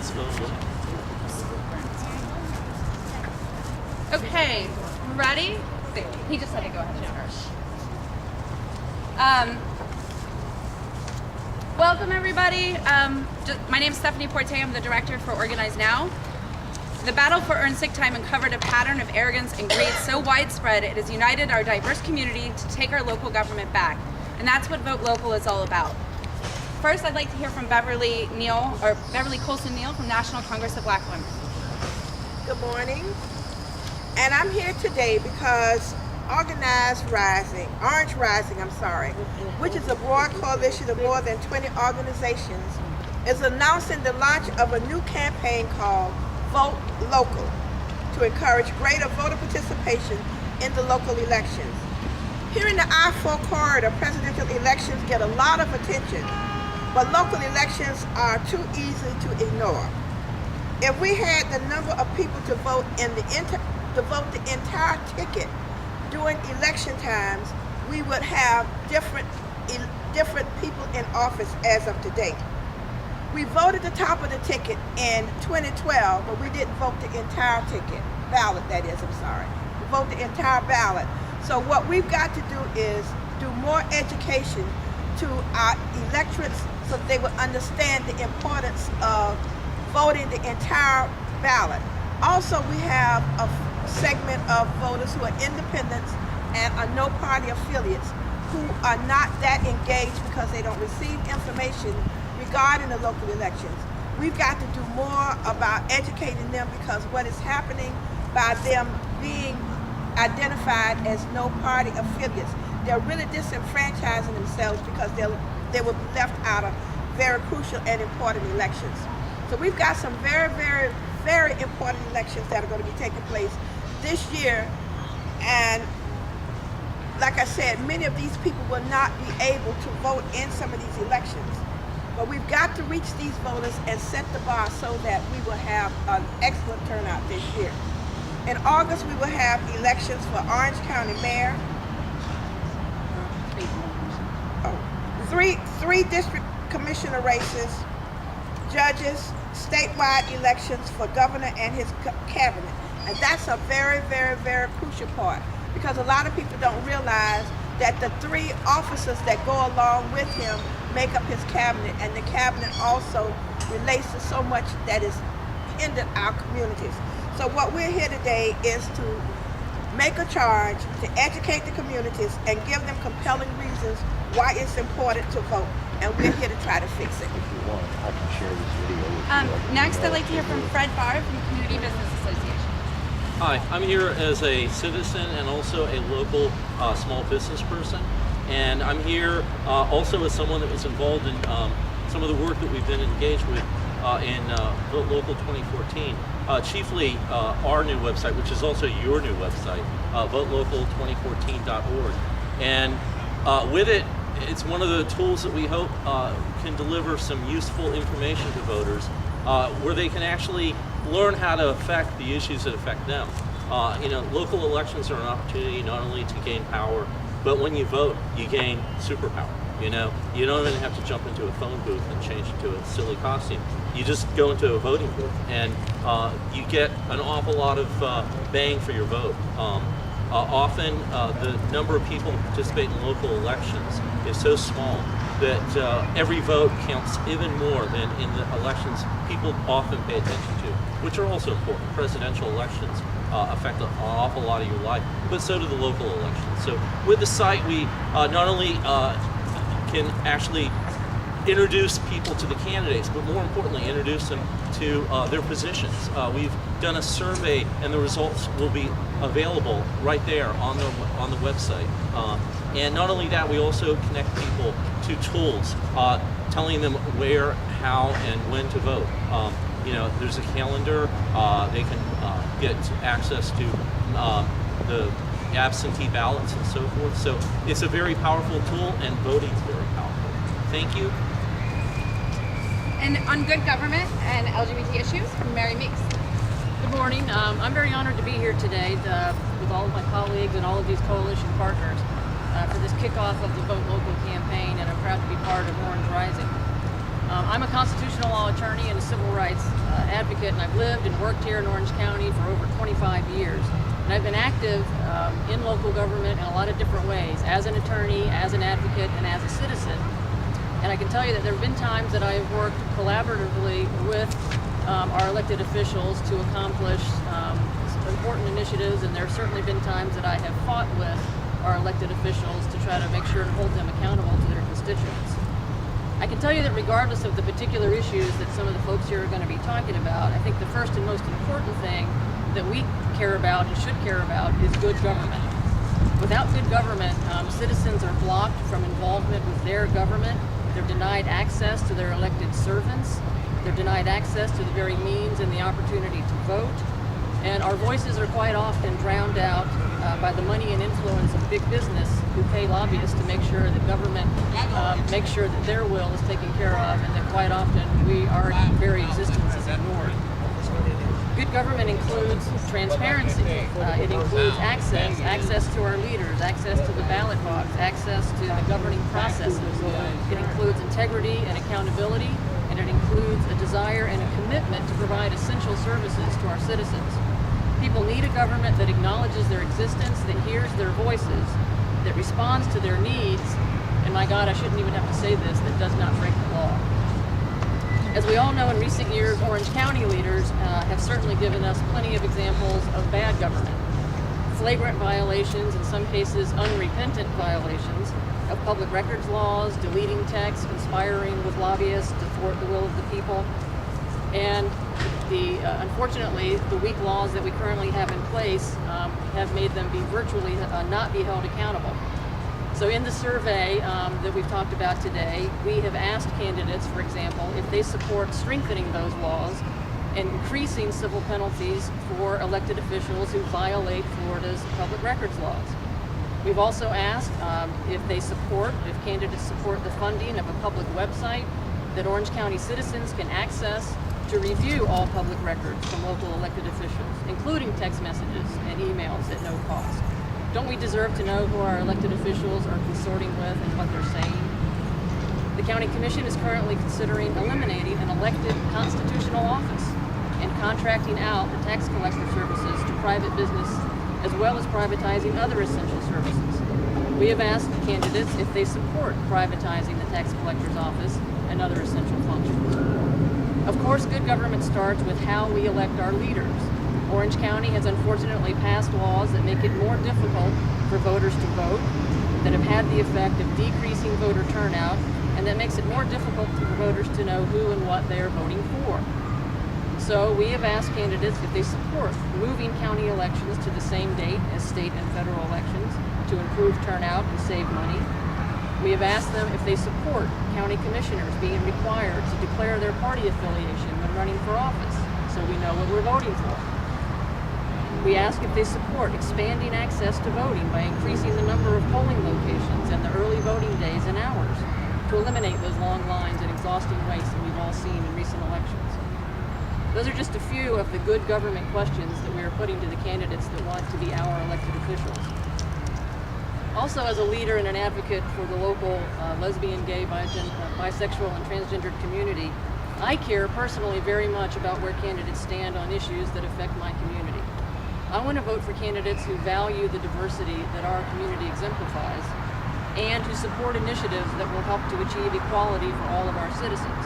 this phone. Okay, ready? He just had to go ahead and start. Welcome everybody. My name is Stephanie Porte. I'm the director for Organize Now. The battle for earned sick time uncovered a pattern of arrogance and greed so widespread it has united our diverse community to take our local government back. And that's what Vote Local is all about. First, I'd like to hear from Beverly Colson Neal from National Congress of Black Women. Good morning. And I'm here today because Orange Rising, which is a broad coalition of more than 20 organizations, is announcing the launch of a new campaign called Vote Local to encourage greater voter participation in the local elections. Here in the I-4 corridor, presidential elections get a lot of attention, but local elections are too easy to ignore. If we had the number of people to vote the entire ticket during election times, we would have different people in office as of today. We voted the top of the ticket in 2012, but we didn't vote the entire ballot. We vote the entire ballot. So what we've got to do is do more education to our electorates so they will understand the importance of voting the entire ballot. Also, we have a segment of voters who are independents and are no party affiliates who are not that engaged because they don't receive information regarding the local elections. We've got to do more about educating them because what is happening by them being identified as no party affiliates, they're really disenfranchising themselves because they will be left out of very crucial and important elections. So we've got some very, very, very important elections that are going to be taking place this year, and like I said, many of these people will not be able to vote in some of these elections. But we've got to reach these voters and set the bar so that we will have an excellent turnout this year. In August, we will have elections for Orange County Mayor, three district commissioner races, judges, statewide elections for governor and his cabinet. And that's a very, very, very crucial part because a lot of people don't realize that the three officers that go along with him make up his cabinet, and the cabinet also relates to so much that is hindered our communities. So what we're here today is to make a charge to educate the communities and give them compelling reasons why it's important to vote, and we're here to try to fix it. If you want, I can share this video with you. Next, I'd like to hear from Fred Barr from Community Business Association. Hi, I'm here as a citizen and also a local small business person. And I'm here also as someone that was involved in some of the work that we've been engaged with in Vote Local 2014. Chiefly our new website, which is also your new website, votelocal2014.org. And with it, it's one of the tools that we hope can deliver some useful information to voters where they can actually learn how to affect the issues that affect them. Local elections are an opportunity not only to gain power, but when you vote, you gain superpower. You don't even have to jump into a phone booth and change into a silly costume. You just go into a voting booth and you get an awful lot of bang for your vote. Often the number of people who participate in local elections is so small that every vote counts even more than in the elections people often pay attention to, which are also important. Presidential elections affect an awful lot of your life, but so do the local elections. So with the site, we not only can actually introduce people to the candidates, but more importantly, introduce them to their positions. We've done a survey, and the results will be available right there on the website. And not only that, we also connect people to tools, telling them where, how, and when to vote. There's a calendar. They can get access to the absentee ballots and so forth. So it's a very powerful tool, and voting is very powerful. Thank you. And on good government and LGBT issues, from Mary Meeks. Good morning. I'm very honored to be here today with all of my colleagues and all of these coalition partners for this kickoff of the Vote Local campaign, and I'm proud to be part of Orange Rising. I'm a constitutional law attorney and a civil rights advocate, and I've lived and worked here in Orange County for over 25 years. And I've been active in local government in a lot of different ways, as an attorney, as an advocate, and as a citizen. And I can tell you that there have been times that I have worked collaboratively with our elected officials to accomplish important initiatives, and there have certainly been times that I have fought with our elected officials to try to make sure and hold them accountable to their constituents. I can tell you that regardless of the particular issues that some of the folks here are going to be talking about, I think the first and most important thing that we care about and should care about is good government. Without good government, citizens are blocked from involvement with their government. They're denied access to their elected servants. They're denied access to the very means and the opportunity to vote. And our voices are quite often drowned out by the money and influence of big business who pay lobbyists to make sure that government makes sure that their will is taken care of, and that quite often our very existence is ignored. Good government includes transparency. It includes access to our leaders, access to the ballot box, access to the governing processes. It includes integrity and accountability, and it includes a desire and a commitment to provide essential services to our citizens. People need a government that acknowledges their existence, that hears their voices, that responds to their needs, and my God, I shouldn't even have to say this, that does not break the law. As we all know, in recent years, Orange County leaders have certainly given us plenty of examples of bad government. Flagrant violations, in some cases unrepentant violations, of public records laws, deleting text, conspiring with lobbyists to thwart the will of the people. And unfortunately, the weak laws that we currently have in place have made them be virtually not be held accountable. So in the survey that we've talked about today, we have asked candidates, for example, if they support strengthening those laws and increasing civil penalties for elected officials who violate Florida's public records laws. We've also asked if candidates support the funding of a public website that Orange County citizens can access to review all public records from local elected officials, including text messages and emails at no cost. Don't we deserve to know who our elected officials are consorting with and what they're saying? The County Commission is currently considering eliminating an elected constitutional office and contracting out the tax collector services to private business, as well as privatizing other essential services. We have asked candidates if they support privatizing the tax collector's office and other essential functions. Of course, good government starts with how we elect our leaders. Orange County has unfortunately passed laws that make it more difficult for voters to vote, that have had the effect of decreasing voter turnout, and that makes it more difficult for voters to know who and what they are voting for. So we have asked candidates if they support moving county elections to the same date as state and federal elections to improve turnout and save money. We have asked them if they support county commissioners being required to declare their party affiliation when running for office, so we know what we're voting for. We ask if they support expanding access to voting by increasing the number of polling locations and the early voting days and hours to eliminate those long lines and exhausting waits that we've all seen in recent elections. Those are just a few of the good government questions that we are putting to the candidates that want to be our elected officials. Also, as a leader and an advocate for the local lesbian, gay, bisexual, and transgendered community, I care personally very much about where candidates stand on issues that affect my community. I want to vote for candidates who value the diversity that our community exemplifies and who support initiatives that will help to achieve equality for all of our citizens.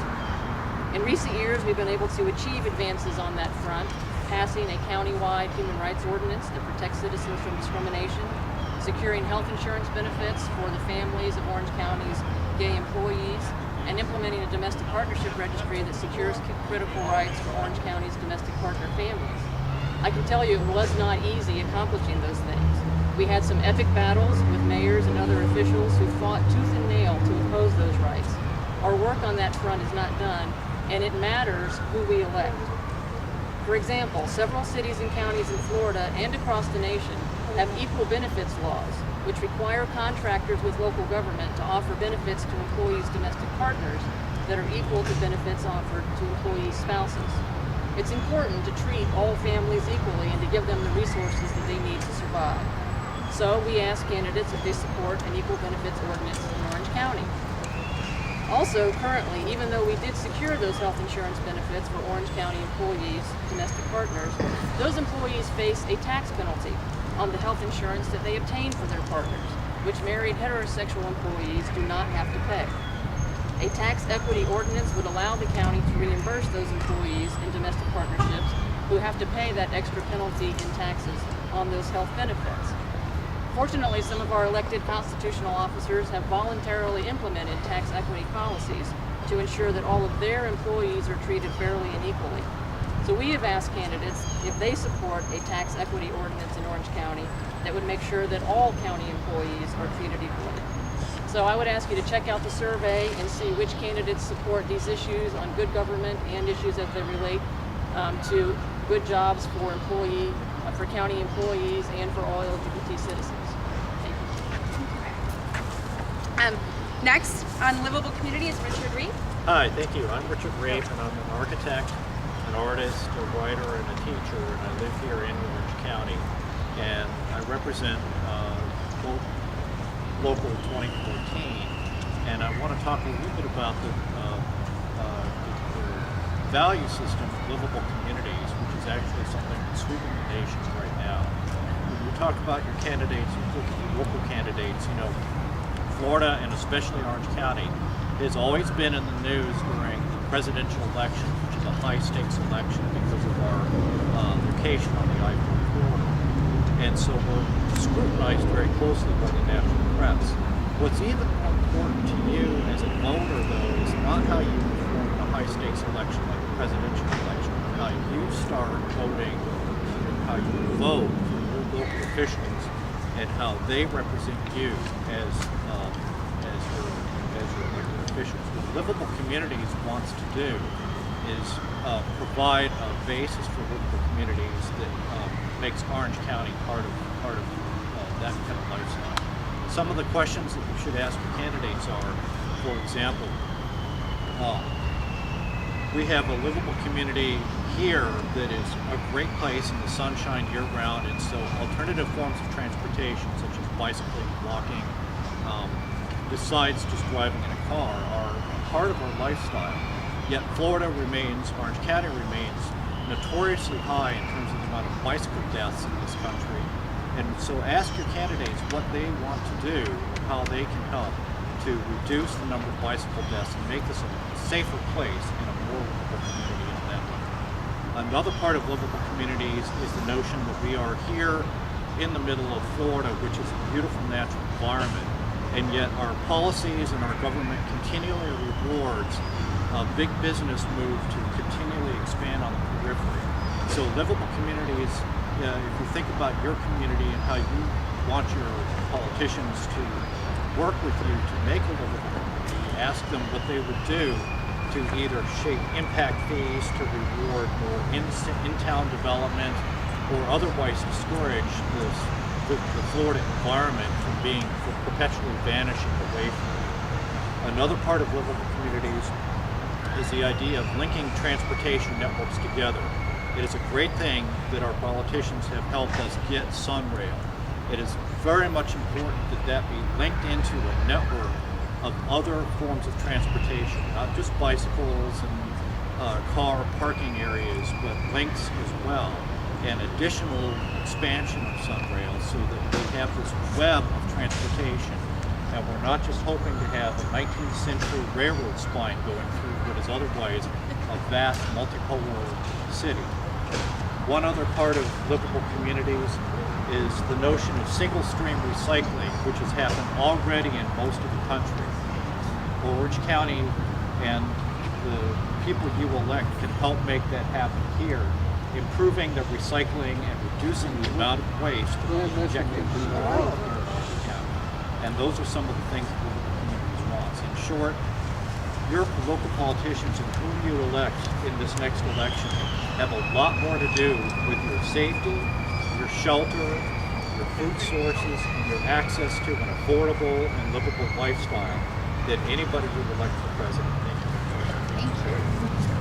In recent years, we've been able to achieve advances on that front, passing a countywide human rights ordinance that protects citizens from discrimination, securing health insurance benefits for the families of Orange County's gay employees, and implementing a domestic partnership registry that secures critical rights for Orange County's domestic partner families. I can tell you it was not easy accomplishing those things. We had some epic battles with mayors and other officials who fought tooth and nail to oppose those rights. Our work on that front is not done, and it matters who we elect. For example, several cities and counties in Florida and across the nation have equal benefits laws, which require contractors with local government to offer benefits to employees' domestic partners that are equal to benefits offered to employee spouses. It's important to treat all families equally and to give them the resources that they need to survive. So we ask candidates if they support an equal benefits ordinance in Orange County. Also, currently, even though we did secure those health insurance benefits for Orange County employees, domestic partners, those employees face a tax penalty on the health insurance that they obtained for their partners, which married heterosexual employees do not have to pay. A tax equity ordinance would allow the county to reimburse those employees in domestic partnerships who have to pay that extra penalty in taxes on those health benefits. Fortunately, some of our elected constitutional officers have voluntarily implemented tax equity policies to ensure that all of their employees are treated fairly and equally. So we have asked candidates if they support a tax equity ordinance in Orange County that would make sure that all county employees are treated equally. So I would ask you to check out the survey and see which candidates support these issues on good government and issues as they relate to good jobs for county employees and for all LGBT citizens. Next on Livable Community is Richard Reed. Hi, thank you. I'm Richard Reed, and I'm an architect, an artist, a writer, and a teacher, and I live here in Orange County. And I represent Local 2014, and I want to talk a little bit about the value system of livable communities, which is actually something that's sweeping the nation right now. When you talk about your candidates, you look at your local candidates, Florida, and especially Orange County, has always been in the news during the presidential election, which is a high-stakes election because of our location on the I-4 corridor. And so we're scrutinized very closely by the national press. What's even more important to you as a voter, though, is not how you perform in a high-stakes election like the presidential election, but how you start voting and how you vote for your local officials and how they represent you as your elected officials. What Livable Communities wants to do is provide a basis for livable communities that makes Orange County part of that kind of lifestyle. Some of the questions that you should ask your candidates are, for example, we have a livable community here that is a great place in the sunshine year-round, and so alternative forms of transportation such as bicycling, walking, besides just driving in a car, are part of our lifestyle. Yet Florida remains, Orange County remains notoriously high in terms of the amount of bicycle deaths in this country. And so ask your candidates what they want to do, how they can help to reduce the number of bicycle deaths and make this a safer place and a more livable community in that way. Another part of livable communities is the notion that we are here in the middle of Florida, which is a beautiful natural environment, and yet our policies and our government continually rewards a big business move to continually expand on the periphery. So livable communities, if you think about your community and how you want your politicians to work with you to make a livable community, ask them what they would do to either shape impact fees to reward more in-town development or otherwise discourage the Florida environment from perpetually vanishing away from it. Another part of livable communities is the idea of linking transportation networks together. It is a great thing that our politicians have helped us get Sunrail. It is very much important that be linked into a network of other forms of transportation, not just bicycles and car parking areas, but links as well, and additional expansion of Sunrail so that we have this web of transportation. And we're not just hoping to have a 19th century railroad spine going through what is otherwise a vast multipolar city. One other part of livable communities is the notion of single stream recycling, which has happened already in most of the country. Orange County and the people you elect can help make that happen here, improving the recycling and reducing the amount of waste injected into the world. And those are some of the things that livable communities want. In short, your local politicians and whom you elect in this next election have a lot more to do with your safety, your shelter, your food sources, and your access to an affordable and livable lifestyle than anybody who would elect for president. Thank you. Thank you.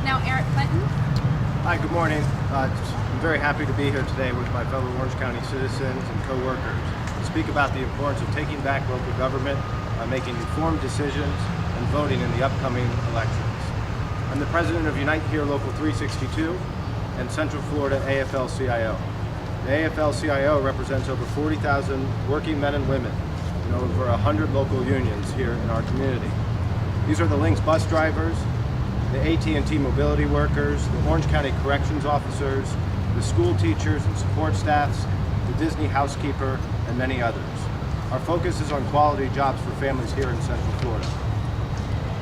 Now, Eric Clinton. Hi, good morning. I'm very happy to be here today with my fellow Orange County citizens and co-workers to speak about the importance of taking back local government by making informed decisions and voting in the upcoming elections. I'm the president of Unite Here Local 362 and Central Florida AFL-CIO. The AFL-CIO represents over 40,000 working men and women in over 100 local unions here in our community. These are the Lynx bus drivers, the AT&T mobility workers, the Orange County corrections officers, the school teachers and support staffs, the Disney housekeeper, and many others. Our focus is on quality jobs for families here in Central Florida.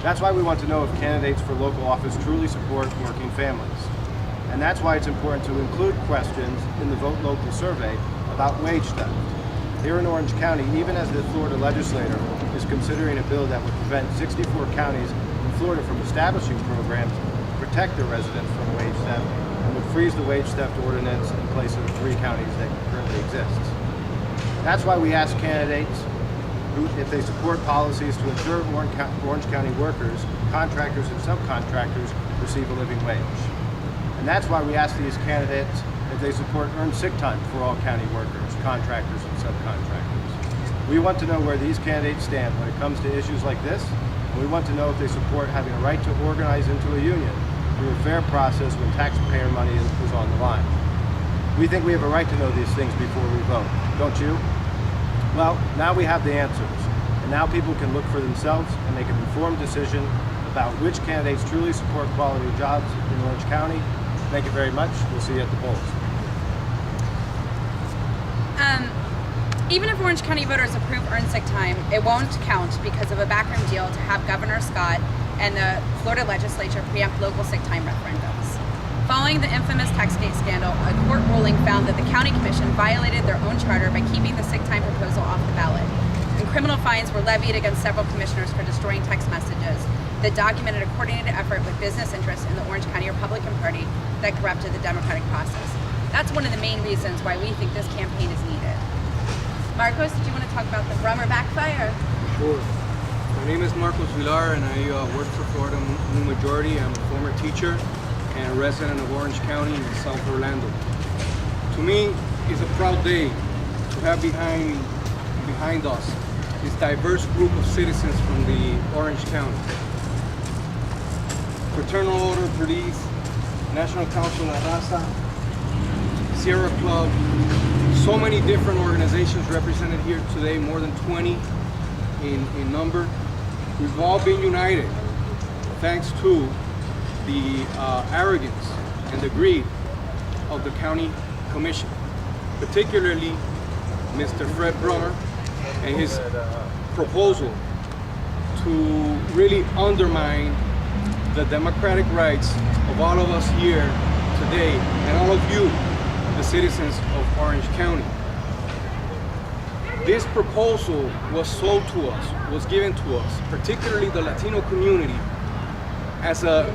That's why we want to know if candidates for local office truly support working families. And that's why it's important to include questions in the Vote Local survey about wage theft. Here in Orange County, even as the Florida legislature is considering a bill that would prevent 64 counties in Florida from establishing programs to protect their residents from wage theft, and would freeze the wage theft ordinance in place of the 3 counties that currently exist. That's why we ask candidates if they support policies to ensure Orange County workers, contractors, and subcontractors receive a living wage. And that's why we ask these candidates if they support earned sick time for all county workers, contractors, and subcontractors. We want to know where these candidates stand when it comes to issues like this, and we want to know if they support having a right to organize into a union through a fair process when taxpayer money is on the line. We think we have a right to know these things before we vote, don't you? Well, now we have the answers, and now people can look for themselves and make an informed decision about which candidates truly support quality jobs in Orange County. Thank you very much. We'll see you at the polls. Even if Orange County voters approve earned sick time, it won't count because of a backroom deal to have Governor Scott and the Florida legislature preempt local sick time referendums. Following the infamous Taxgate scandal, a court ruling found that the county commission violated their own charter by keeping the sick time proposal off the ballot, and criminal fines were levied against several commissioners for destroying text messages that documented a coordinated effort with business interests in the Orange County Republican Party that corrupted the democratic process. That's one of the main reasons why we think this campaign is needed. Marcos, did you want to talk about the Brummer backfire? Sure. My name is Marcos Villar and I work for Florida New Majority. I'm a former teacher and a resident of Orange County in South Orlando. To me, it's a proud day to have behind us this diverse group of citizens from the Orange County. Fraternal Order Police, National Council La Raza, Sierra Club, so many different organizations represented here today, more than 20 in number. We've all been united thanks to the arrogance and the greed of the county commission, particularly Mr. Fred Brummer and his proposal to really undermine the democratic rights of all of us here today and all of you, the citizens of Orange County. This proposal was sold to us, was given to us, particularly the Latino community, as a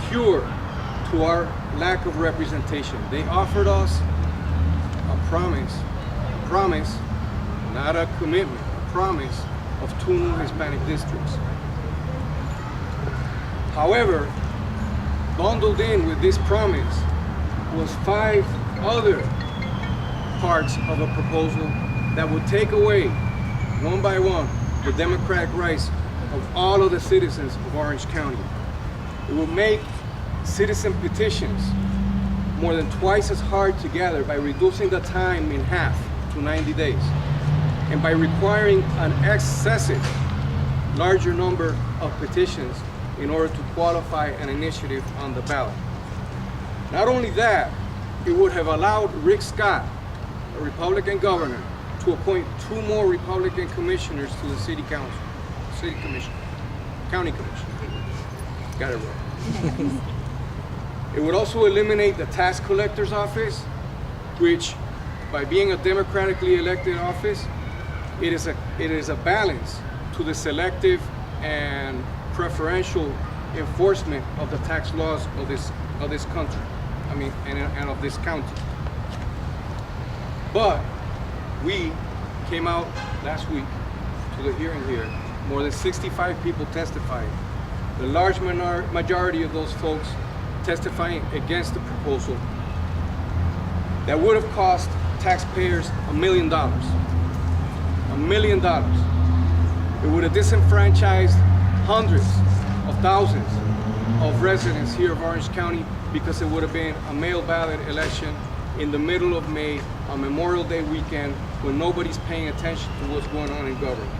cure to our lack of representation. They offered us a promise, not a commitment, a promise of 2 new Hispanic districts. However, bundled in with this promise was 5 other parts of a proposal that would take away, one by one, the democratic rights of all of the citizens of Orange County. It would make citizen petitions more than twice as hard to gather by reducing the time in half to 90 days, and by requiring an excessive larger number of petitions in order to qualify an initiative on the ballot. Not only that, it would have allowed Rick Scott, a Republican governor, to appoint 2 more Republican commissioners to the county commission. Got it right. It would also eliminate the tax collector's office, which, by being a democratically elected office, it is a balance to the selective and preferential enforcement of the tax laws of this country. And of this county. But we came out last week to the hearing here. More than 65 people testified. The large majority of those folks testifying against the proposal that would have cost taxpayers $1 million. $1 million. It would have disenfranchised hundreds of thousands of residents here of Orange County, because it would have been a mail ballot election in the middle of May, on Memorial Day weekend, when nobody's paying attention to what's going on in government.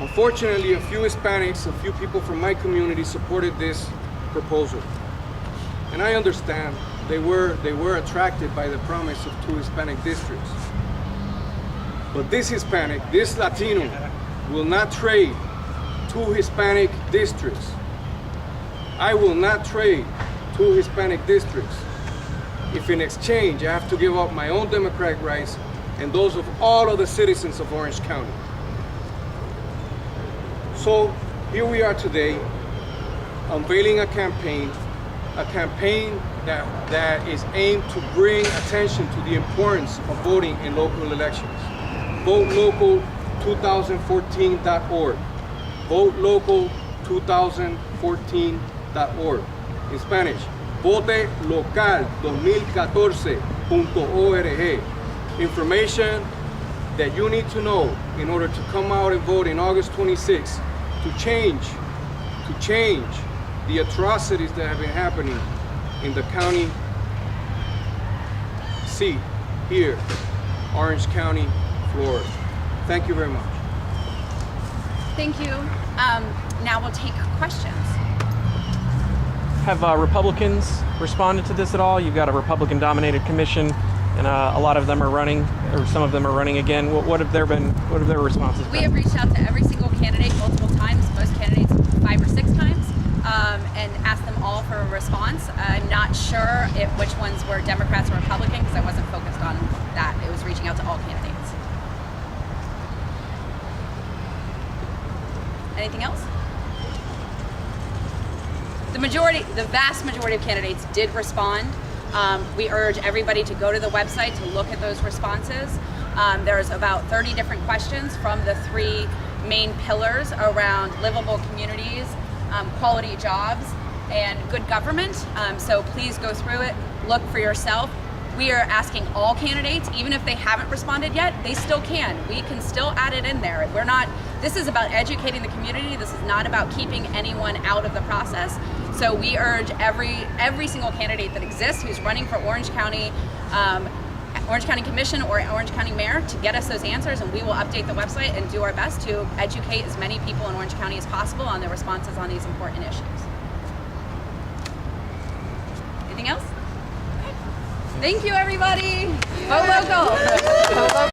Unfortunately, a few Hispanics, a few people from my community supported this proposal. And I understand they were attracted by the promise of 2 Hispanic districts. But this Hispanic, this Latino, will not trade 2 Hispanic districts. I will not trade 2 Hispanic districts if in exchange I have to give up my own democratic rights and those of all of the citizens of Orange County. So here we are today, unveiling a campaign that is aimed to bring attention to the importance of voting in local elections. VoteLocal2014.org. VoteLocal2014.org. In Spanish, VoteLocal2014.org. Information that you need to know in order to come out and vote in August 26th to change the atrocities that have been happening in the county seat here, Orange County, Florida. Thank you very much. Thank you. Now we'll take questions. Have Republicans responded to this at all? You've got a Republican-dominated commission, and a lot of them are running, or some of them are running again. What have their responses been? We have reached out to every single candidate multiple times, most candidates 5 or 6 times, and asked them all for a response. I'm not sure which ones were Democrats or Republican, because I wasn't focused on that. It was reaching out to all candidates. Anything else? The vast majority of candidates did respond. We urge everybody to go to the website to look at those responses. There's about 30 different questions from the 3 main pillars around livable communities, quality jobs, and good government. So please go through it, look for yourself. We are asking all candidates, even if they haven't responded yet, they still can. We can still add it in there. This is about educating the community. This is not about keeping anyone out of the process. So we urge every single candidate that exists who's running for Orange County Commission or Orange County Mayor to get us those answers, and we will update the website and do our best to educate as many people in Orange County as possible on their responses on these important issues. Anything else? Okay. Thank you, everybody. Vote local.